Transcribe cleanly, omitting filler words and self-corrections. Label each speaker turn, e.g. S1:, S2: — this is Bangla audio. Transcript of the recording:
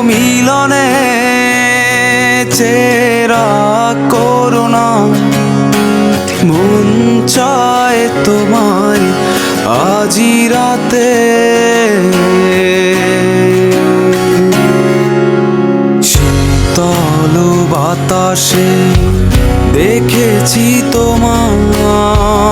S1: মিলনে চেরা করুণা মন চায় তোমার আজি রাতে শীতল বাতাসে দেখেছি তোমার